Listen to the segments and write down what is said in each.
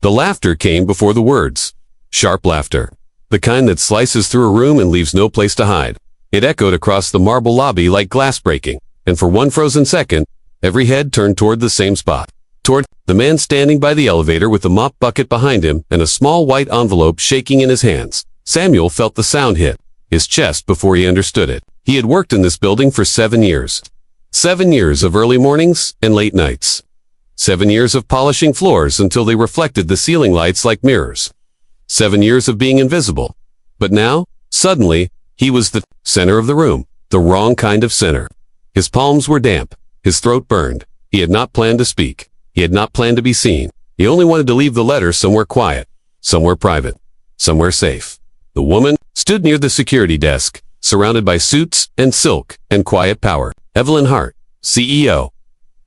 The laughter came before the words. Sharp laughter. The kind that slices through a room and leaves no place to hide. It echoed across the marble lobby like glass breaking, and for one frozen second, every head turned toward the same spot. Toward the man standing by the elevator with the mop bucket behind him and a small white envelope shaking in his hands. Samuel felt the sound hit his chest before he understood it. He had worked in this building for 7 years. 7 years of early mornings and late nights. 7 years of polishing floors until they reflected the ceiling lights like mirrors. 7 years of being invisible. But now, suddenly, he was the center of the room, the wrong kind of center. His palms were damp. His throat burned. He had not planned to speak. He had not planned to be seen. He only wanted to leave the letter somewhere quiet, somewhere private, somewhere safe. The woman stood near the security desk, surrounded by suits and silk and quiet power. Evelyn Hart, CEO.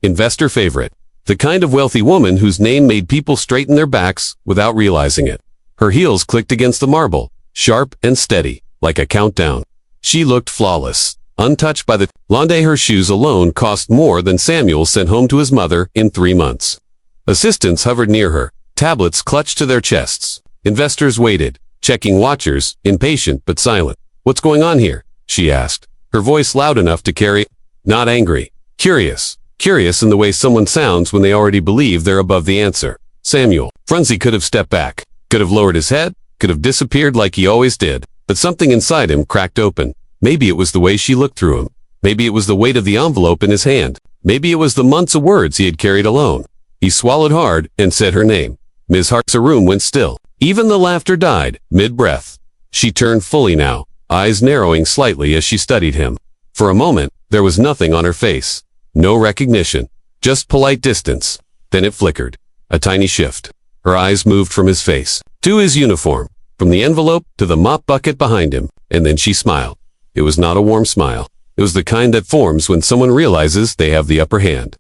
Investor favorite. The kind of wealthy woman whose name made people straighten their backs without realizing it. Her heels clicked against the marble, sharp and steady, like a countdown. She looked flawless, untouched by the Londe. Her shoes alone cost more than Samuel sent home to his mother in 3 months. Assistants hovered near her, tablets clutched to their chests. Investors waited, checking watchers, impatient but silent. What's going on here? She asked, her voice loud enough to carry, not angry, curious. Curious in the way someone sounds when they already believe they're above the answer. Samuel Frunze could have stepped back, could have lowered his head, could have disappeared like he always did, but something inside him cracked open. Maybe it was the way she looked through him. Maybe it was the weight of the envelope in his hand. Maybe it was the months of words he had carried alone. He swallowed hard and said her name. Ms. Hart's room went still. Even the laughter died, mid-breath. She turned fully now, eyes narrowing slightly as she studied him. For a moment, there was nothing on her face. No recognition, just polite distance. Then it flickered. A tiny shift. Her eyes moved from his face to his uniform, from the envelope to the mop bucket behind him, and then she smiled. It was not a warm smile. It was the kind that forms when someone realizes they have the upper hand.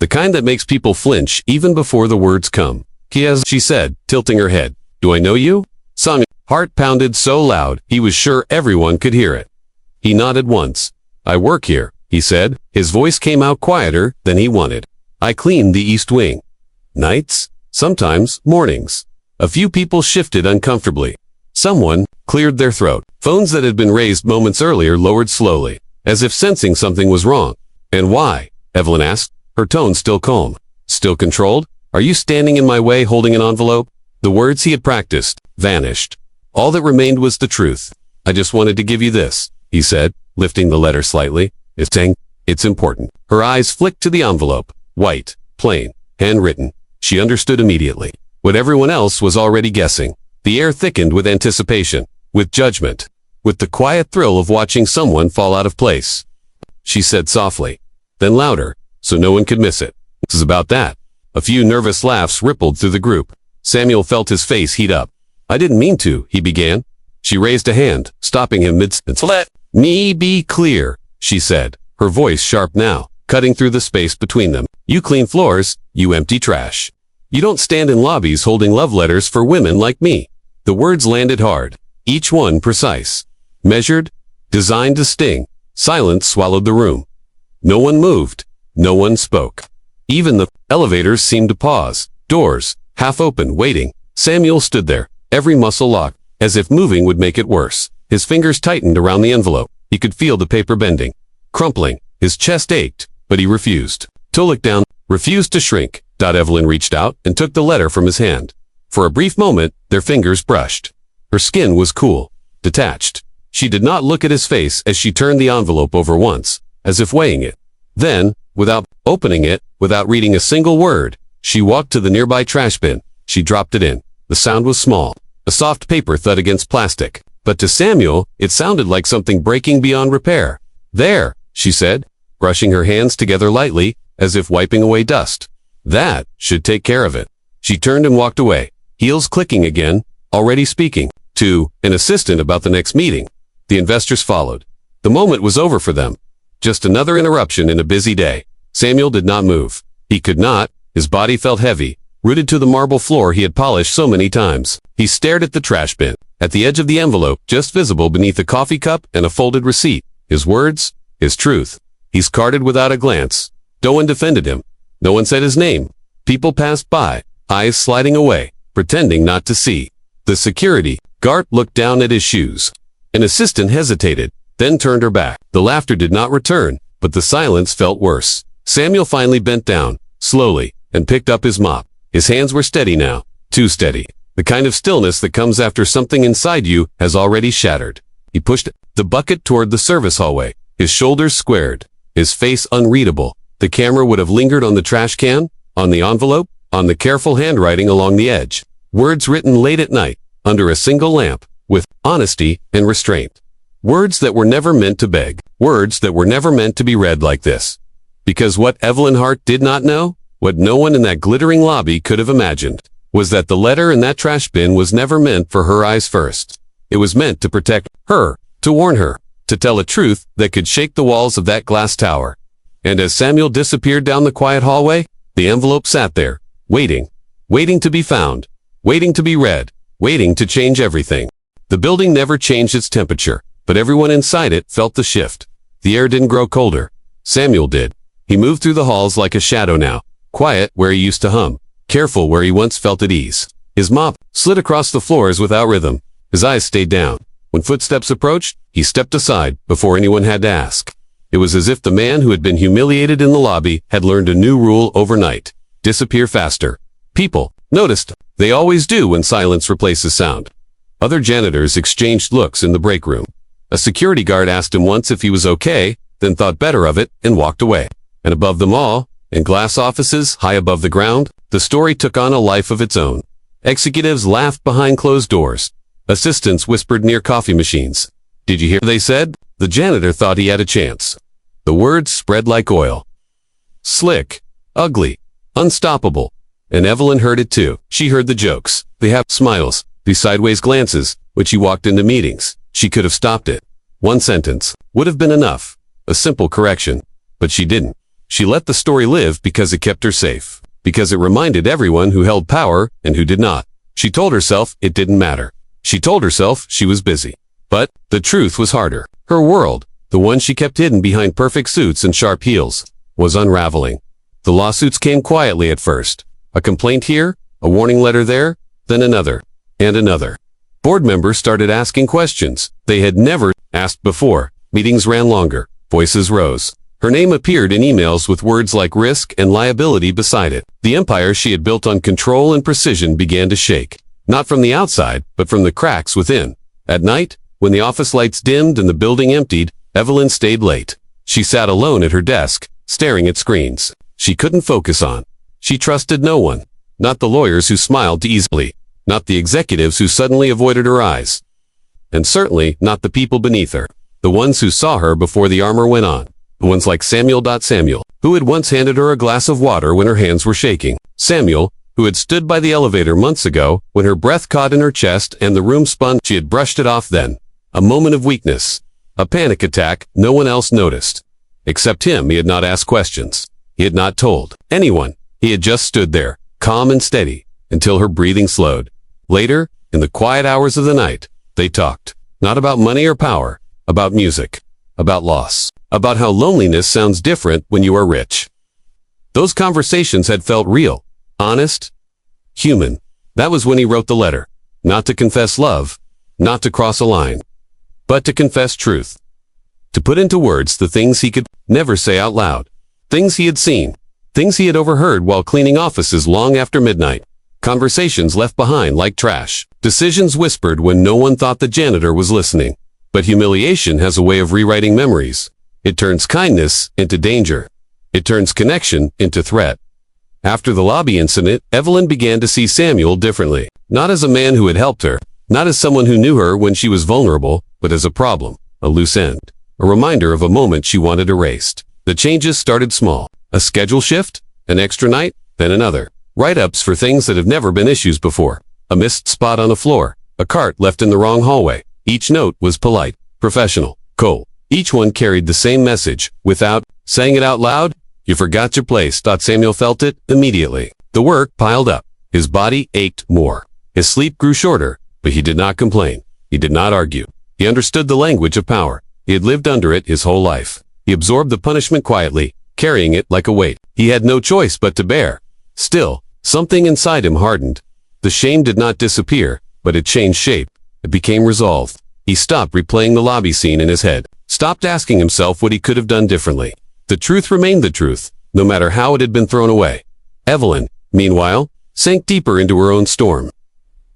The kind that makes people flinch even before the words come. Kiaz, she said, tilting her head. Do I know you? Samuel. Heart pounded so loud, he was sure everyone could hear it. He nodded once. I work here, he said. His voice came out quieter than he wanted. I clean the East Wing. Nights? Sometimes mornings. A few people shifted uncomfortably. Someone cleared their throat. Phones that had been raised moments earlier lowered slowly, as if sensing something was wrong. And why? Evelyn asked, her tone still calm. Still controlled? Are you standing in my way holding an envelope? The words he had practiced vanished. All that remained was the truth. I just wanted to give you this, he said, lifting the letter slightly. It's important. Her eyes flicked to the envelope. White, plain, handwritten. She understood immediately. What everyone else was already guessing. The air thickened with anticipation, with judgment, with the quiet thrill of watching someone fall out of place. She said softly, then louder, so no one could miss it. This is about that. A few nervous laughs rippled through the group. Samuel felt his face heat up. I didn't mean to, he began. She raised a hand, stopping him mid-sentence. Let me be clear, she said, her voice sharp now, cutting through the space between them. You clean floors, you empty trash. You don't stand in lobbies holding love letters for women like me. The words landed hard, each one precise, measured, designed to sting. Silence swallowed the room. No one moved. No one spoke. Even the elevators seemed to pause. Doors, half open, waiting. Samuel stood there, every muscle locked, as if moving would make it worse. His fingers tightened around the envelope. He could feel the paper bending, crumpling. His chest ached, but he refused to look down, refused to shrink. Evelyn reached out and took the letter from his hand. For a brief moment, their fingers brushed. Her skin was cool, detached. She did not look at his face as she turned the envelope over once, as if weighing it. Then, without opening it, without reading a single word, she walked to the nearby trash bin. She dropped it in. The sound was small. A soft paper thud against plastic. But to Samuel, it sounded like something breaking beyond repair. There, she said, brushing her hands together lightly, as if wiping away dust. That should take care of it. She turned and walked away, heels clicking again, already speaking to an assistant about the next meeting. The investors followed. The moment was over for them. Just another interruption in a busy day. Samuel did not move. He could not. His body felt heavy, rooted to the marble floor he had polished so many times. He stared at the trash bin, at the edge of the envelope, just visible beneath a coffee cup and a folded receipt. His words, his truth. He discarded without a glance. No one defended him. No one said his name. People passed by, eyes sliding away. pretending not to see. The security guard looked down at his shoes. An assistant hesitated, then turned her back. The laughter did not return, but the silence felt worse. Samuel finally bent down, slowly, and picked up his mop. His hands were steady now, too steady. The kind of stillness that comes after something inside you has already shattered. He pushed the bucket toward the service hallway, his shoulders squared, his face unreadable. The camera would have lingered on the trash can, on the envelope, on the careful handwriting along the edge. Words written late at night, under a single lamp, with honesty and restraint. Words that were never meant to beg. Words that were never meant to be read like this. Because what Evelyn Hart did not know, what no one in that glittering lobby could have imagined, was that the letter in that trash bin was never meant for her eyes first. It was meant to protect her, to warn her, to tell a truth that could shake the walls of that glass tower. And as Samuel disappeared down the quiet hallway, the envelope sat there, waiting, waiting to be found, waiting to be read, waiting to change everything. The building never changed its temperature, but everyone inside it felt the shift. The air didn't grow colder. Samuel did. He moved through the halls like a shadow now, quiet where he used to hum, careful where he once felt at ease. His mop slid across the floors without rhythm. His eyes stayed down. When footsteps approached, he stepped aside before anyone had to ask. It was as if the man who had been humiliated in the lobby had learned a new rule overnight. Disappear faster. People noticed. They always do when silence replaces sound. Other janitors exchanged looks in the break room. A security guard asked him once if he was okay, then thought better of it and walked away. And above them all, in glass offices high above the ground, the story took on a life of its own. Executives laughed behind closed doors. Assistants whispered near coffee machines. Did you hear? They said. The janitor thought he had a chance. The words spread like oil. Slick, ugly, unstoppable. And Evelyn heard it too. She heard the jokes, the half smiles, the sideways glances, when she walked into meetings. She could have stopped it. One sentence would have been enough. A simple correction. But she didn't. She let the story live because it kept her safe. Because it reminded everyone who held power and who did not. She told herself it didn't matter. She told herself she was busy. But the truth was harder. Her world, the one she kept hidden behind perfect suits and sharp heels, was unraveling. The lawsuits came quietly at first. A complaint here, a warning letter there, then another, and another. Board members started asking questions they had never asked before. Meetings ran longer. Voices rose. Her name appeared in emails with words like risk and liability beside it. The empire she had built on control and precision began to shake. Not from the outside, but from the cracks within. At night, when the office lights dimmed and the building emptied, Evelyn stayed late. She sat alone at her desk, staring at screens she couldn't focus on. She trusted no one. Not the lawyers who smiled too easily. Not the executives who suddenly avoided her eyes. And certainly not the people beneath her. The ones who saw her before the armor went on. The ones like Samuel. Who had once handed her a glass of water when her hands were shaking. Samuel, who had stood by the elevator months ago when her breath caught in her chest and the room spun. She had brushed it off then. A moment of weakness. A panic attack no one else noticed. Except him. He had not asked questions. He had not told anyone. He had just stood there, calm and steady, until her breathing slowed. Later, in the quiet hours of the night, they talked. Not about money or power. About music. About loss. About how loneliness sounds different when you are rich. Those conversations had felt real, honest, human. That was when he wrote the letter. Not to confess love, not to cross a line, but to confess truth. To put into words the things he could never say out loud. Things he had seen. Things he had overheard while cleaning offices long after midnight. Conversations left behind like trash. Decisions whispered when no one thought the janitor was listening. But humiliation has a way of rewriting memories. It turns kindness into danger. It turns connection into threat. After the lobby incident, Evelyn began to see Samuel differently. Not as a man who had helped her. Not as someone who knew her when she was vulnerable, but as a problem, a loose end. A reminder of a moment she wanted erased. The changes started small. A schedule shift, an extra night, then another. Write-ups for things that have never been issues before. A missed spot on the floor. A cart left in the wrong hallway. Each note was polite, professional, cold. Each one carried the same message. Without saying it out loud, you forgot your place. Samuel felt it immediately. The work piled up. His body ached more. His sleep grew shorter, but he did not complain. He did not argue. He understood the language of power. He had lived under it his whole life. He absorbed the punishment quietly, carrying it like a weight. He had no choice but to bear. Still, something inside him hardened. The shame did not disappear, but it changed shape. It became resolve. He stopped replaying the lobby scene in his head, stopped asking himself what he could have done differently. The truth remained the truth, no matter how it had been thrown away. Evelyn, meanwhile, sank deeper into her own storm.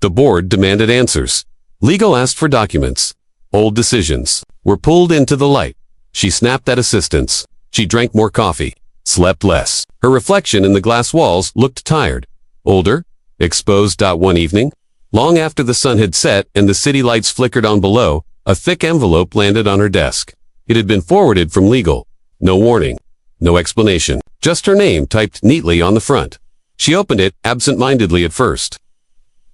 The board demanded answers. Legal asked for documents. Old decisions were pulled into the light. She snapped at assistants. She drank more coffee, slept less. Her reflection in the glass walls looked tired, older, exposed. One evening, long after the sun had set and the city lights flickered on below, a thick envelope landed on her desk. It had been forwarded from legal. No warning, no explanation, just her name typed neatly on the front. She opened it absent-mindedly at first,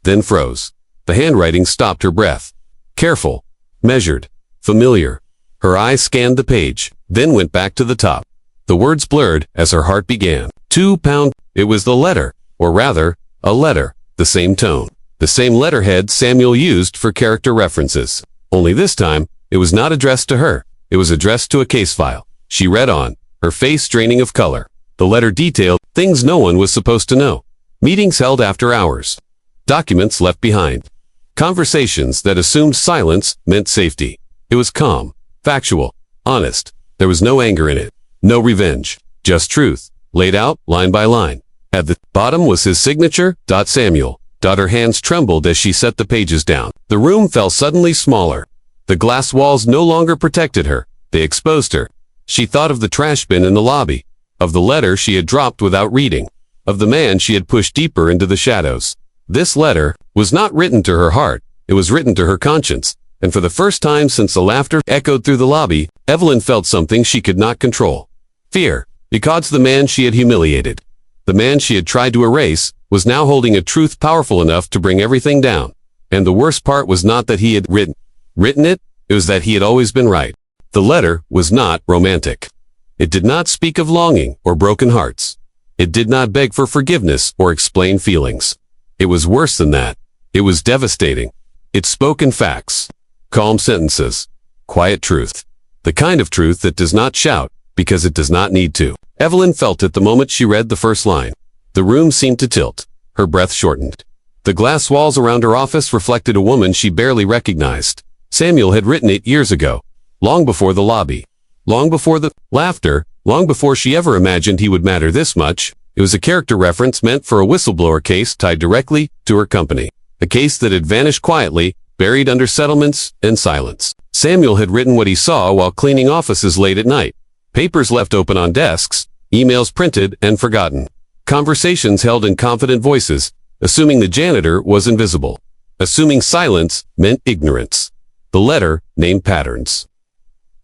then froze. The handwriting stopped her breath. Careful, measured, familiar. Her eyes scanned the page, then went back to the top. The words blurred as her heart began. £2. It was the letter, or rather, a letter, the same tone, the same letterhead Samuel used for character references. Only this time, it was not addressed to her. It was addressed to a case file. She read on, her face draining of color. The letter detailed things no one was supposed to know. Meetings held after hours. Documents left behind. Conversations that assumed silence meant safety. It was calm, factual, honest. There was no anger in it, no revenge, just truth, laid out line by line. At the bottom was his signature, Samuel. Her hands trembled as she set the pages down. The room felt suddenly smaller. The glass walls no longer protected her. They exposed her. She thought of the trash bin in the lobby, of the letter she had dropped without reading, of the man she had pushed deeper into the shadows. This letter was not written to her heart. It was written to her conscience. And for the first time since the laughter echoed through the lobby, Evelyn felt something she could not control. Fear, because the man she had humiliated, the man she had tried to erase, was now holding a truth powerful enough to bring everything down. And the worst part was not that he had written it, it was that he had always been right. The letter was not romantic. It did not speak of longing or broken hearts. It did not beg for forgiveness or explain feelings. It was worse than that. It was devastating. It spoke in facts, calm sentences, quiet truth. The kind of truth that does not shout because it does not need to. Evelyn felt it the moment she read the first line. The room seemed to tilt. Her breath shortened. The glass walls around her office reflected a woman she barely recognized. Samuel had written it years ago, long before the lobby, long before the laughter, long before she ever imagined he would matter this much. It was a character reference meant for a whistleblower case tied directly to her company. A case that had vanished quietly, buried under settlements and silence. Samuel had written what he saw while cleaning offices late at night. Papers left open on desks, emails printed and forgotten. Conversations held in confident voices, assuming the janitor was invisible. Assuming silence meant ignorance. The letter named patterns.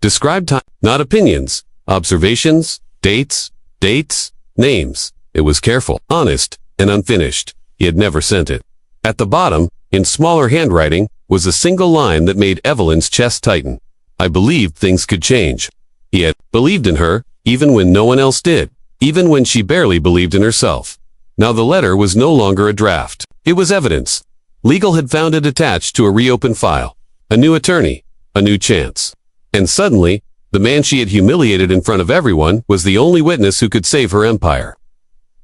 Described time, not opinions, observations, dates, names. It was careful, honest, and unfinished. He had never sent it. At the bottom, in smaller handwriting, was a single line that made Evelyn's chest tighten. I believed things could change. He had believed in her, even when no one else did, even when she barely believed in herself. Now the letter was no longer a draft. It was evidence. Legal had found it attached to a reopened file. A new attorney, a new chance. And suddenly, the man she had humiliated in front of everyone was the only witness who could save her empire.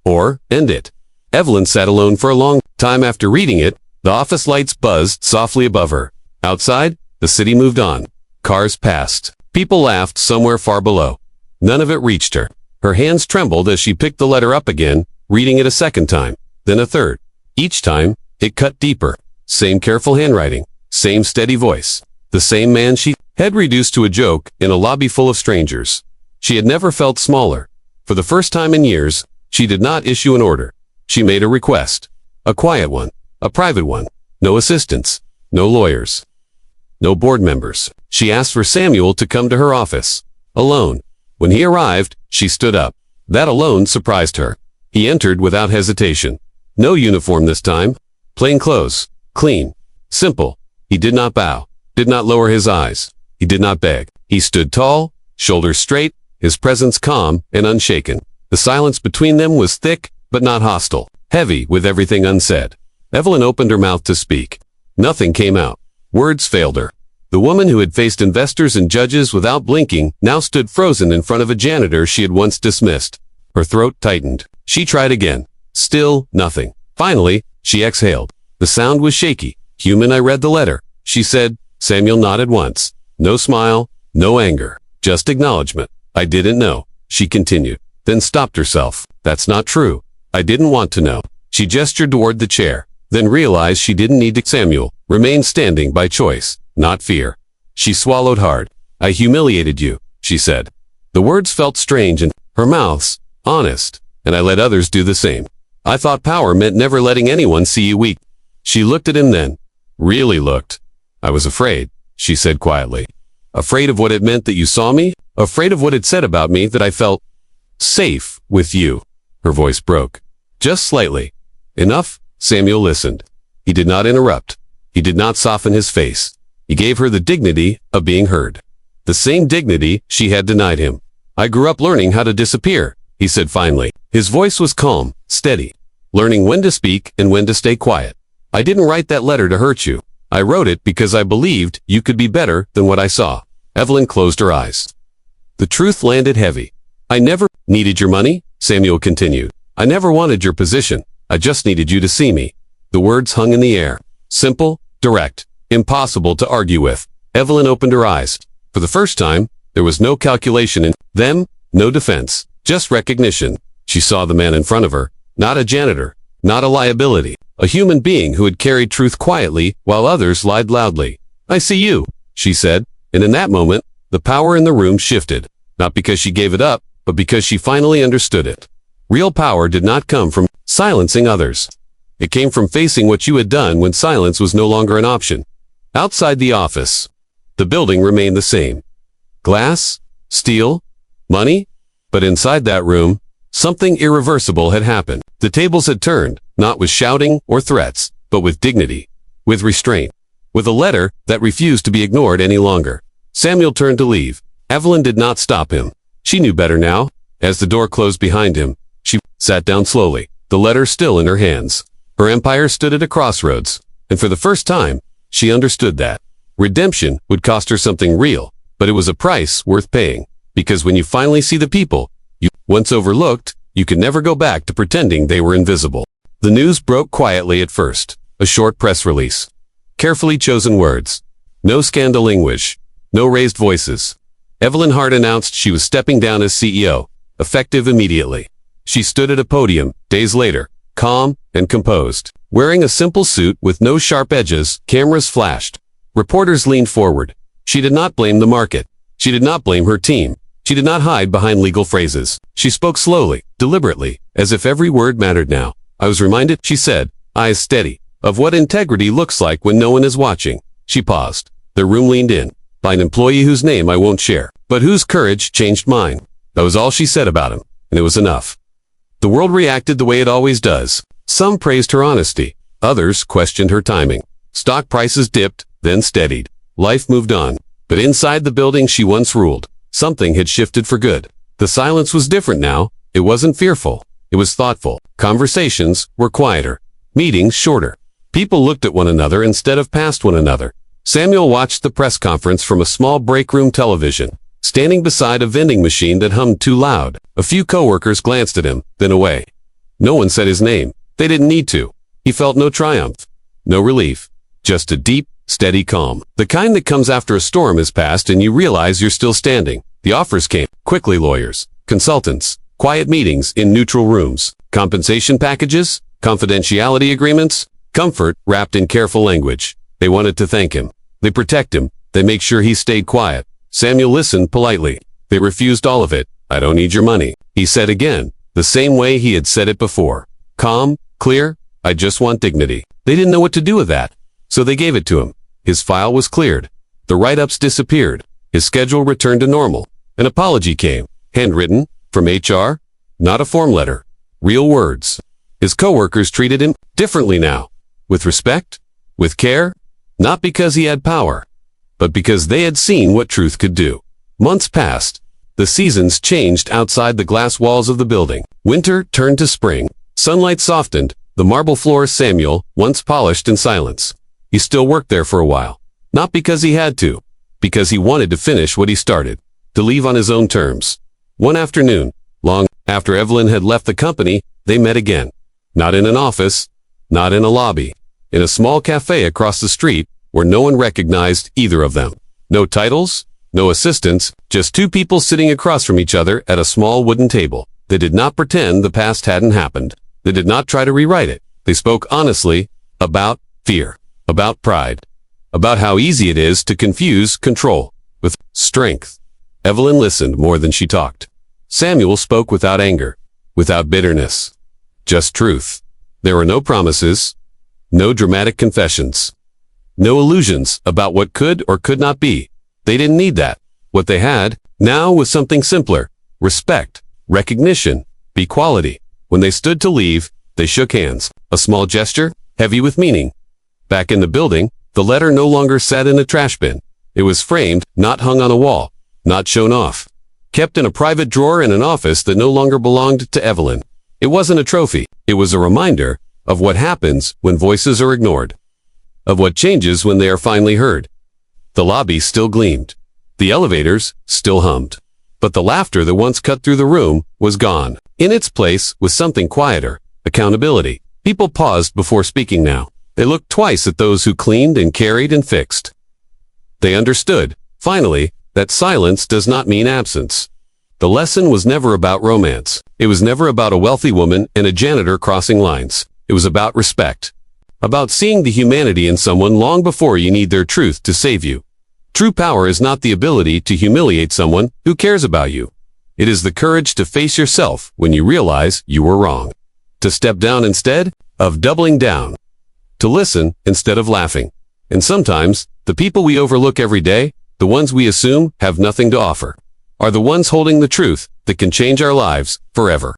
Or end it. Evelyn sat alone for a long time after reading it. The office lights buzzed softly above her. Outside, the city moved on. Cars passed. People laughed somewhere far below. None of it reached her. Her hands trembled as she picked the letter up again, reading it a second time, then a third. Each time, it cut deeper. Same careful handwriting, same steady voice. The same man she had reduced to a joke in a lobby full of strangers. She had never felt smaller. For the first time in years, she did not issue an order. She made a request. A quiet one. A private one. No assistants. No lawyers. No board members. She asked for Samuel to come to her office. Alone. When he arrived, she stood up. That alone surprised her. He entered without hesitation. No uniform this time. Plain clothes. Clean. Simple. He did not bow. Did not lower his eyes. He did not beg. He stood tall, shoulders straight, his presence calm and unshaken. The silence between them was thick, but not hostile. Heavy with everything unsaid. Evelyn opened her mouth to speak. Nothing came out. Words failed her. The woman who had faced investors and judges without blinking now stood frozen in front of a janitor she had once dismissed. Her throat tightened. She tried again. Still nothing. Finally, She exhaled. The sound was shaky. Human, I read the letter, she said. Samuel nodded once. No smile, no anger, just acknowledgement. I didn't know, she continued, then stopped herself. That's not true. I didn't want to know. She gestured toward the chair, then realized she didn't need to. Samuel remained standing by choice, not fear. She swallowed hard. I humiliated you, she said. The words felt strange in her mouth, honest, and I let others do the same. I thought power meant never letting anyone see you weak. She looked at him then. Really looked. I was afraid, she said quietly. Afraid of what it meant that you saw me? Afraid of what it said about me, that I felt safe with you. Her voice broke. Just slightly. Enough? Samuel listened. He did not interrupt. He did not soften his face. He gave her the dignity of being heard. The same dignity she had denied him. I grew up learning how to disappear, he said finally. His voice was calm, steady, learning when to speak and when to stay quiet. I didn't write that letter to hurt you. I wrote it because I believed you could be better than what I saw. Evelyn closed her eyes. The truth landed heavy. I never needed your money, Samuel continued. I never wanted your position. I just needed you to see me. The words hung in the air. Simple, direct, impossible to argue with. Evelyn opened her eyes. For the first time, there was no calculation in them, no defense, just recognition. She saw the man in front of her, not a janitor, not a liability, a human being who had carried truth quietly while others lied loudly. I see you, she said, and in that moment, the power in the room shifted, not because she gave it up, but because she finally understood it. Real power did not come from silencing others. It came from facing what you had done when silence was no longer an option. Outside the office, the building remained the same. Glass, steel, money, but inside that room, something irreversible had happened. The tables had turned, not with shouting or threats, but with dignity, with restraint, with a letter that refused to be ignored any longer. Samuel turned to leave. Evelyn did not stop him. She knew better now. As the door closed behind him, she sat down slowly, the letter still in her hands. Her empire stood at a crossroads, and for the first time, she understood that redemption would cost her something real, but it was a price worth paying, because when you finally see the people you once overlooked, you could never go back to pretending they were invisible. The news broke quietly at first, a short press release. Carefully chosen words. No scandal language. No raised voices. Evelyn Hart announced she was stepping down as CEO, effective immediately. She stood at a podium, days later, calm and composed. Wearing a simple suit with no sharp edges, cameras flashed. Reporters leaned forward. She did not blame the market. She did not blame her team. She did not hide behind legal phrases. She spoke slowly, deliberately, as if every word mattered now. I was reminded, she said, eyes steady, of what integrity looks like when no one is watching. She paused. The room leaned in, by an employee whose name I won't share, but whose courage changed mine. That was all she said about him, and it was enough. The world reacted the way it always does. Some praised her honesty. Others questioned her timing. Stock prices dipped, then steadied. Life moved on. But inside the building she once ruled, something had shifted for good. The silence was different now. It wasn't fearful. It was thoughtful. Conversations were quieter. Meetings shorter. People looked at one another instead of past one another. Samuel watched the press conference from a small break room television, standing beside a vending machine that hummed too loud. A few coworkers glanced at him, then away. No one said his name. They didn't need to. He felt no triumph, no relief, just a deep, steady calm. The kind that comes after a storm has passed and you realize you're still standing. The offers came. Quickly lawyers, consultants, quiet meetings in neutral rooms, compensation packages, confidentiality agreements, comfort wrapped in careful language. They wanted to thank him. They protect him. They make sure he stayed quiet. Samuel listened politely. They refused all of it. I don't need your money, he said again, the same way he had said it before. Calm, clear, I just want dignity. They didn't know what to do with that, so they gave it to him. His file was cleared. The write-ups disappeared. His schedule returned to normal. An apology came, handwritten, from HR, not a form letter. Real words. His coworkers treated him differently now, with respect, with care, not because he had power, but because they had seen what truth could do. Months passed. The seasons changed outside the glass walls of the building. Winter turned to spring. Sunlight softened. The marble floor Samuel once polished in silence. He still worked there for a while. Not because he had to, because he wanted to finish what he started, to leave on his own terms. One afternoon, long after Evelyn had left the company, they met again. Not in an office, not in a lobby. In a small cafe across the street where no one recognized either of them. No titles, no assistants, just two people sitting across from each other at a small wooden table. They did not pretend the past hadn't happened. They did not try to rewrite it. They spoke honestly about fear, about pride, about how easy it is to confuse control with strength. Evelyn listened more than she talked. Samuel spoke without anger, without bitterness. Just truth. There were no promises, no dramatic confessions, no illusions about what could or could not be. They didn't need that. What they had now was something simpler: respect, recognition, equality. When they stood to leave, they shook hands, a small gesture, heavy with meaning. Back in the building, the letter no longer sat in a trash bin. It was framed, not hung on a wall, not shown off. Kept in a private drawer in an office that no longer belonged to Evelyn. It wasn't a trophy. It was a reminder of what happens when voices are ignored, of what changes when they are finally heard. The lobby still gleamed. The elevators still hummed. But the laughter that once cut through the room was gone. In its place was something quieter: accountability. People paused before speaking now. They looked twice at those who cleaned and carried and fixed. They understood, finally, that silence does not mean absence. The lesson was never about romance. It was never about a wealthy woman and a janitor crossing lines. It was about respect. About seeing the humanity in someone long before you need their truth to save you. True power is not the ability to humiliate someone who cares about you. It is the courage to face yourself when you realize you were wrong. To step down instead of doubling down. To listen instead of laughing. And sometimes, the people we overlook every day, the ones we assume have nothing to offer, are the ones holding the truth that can change our lives forever.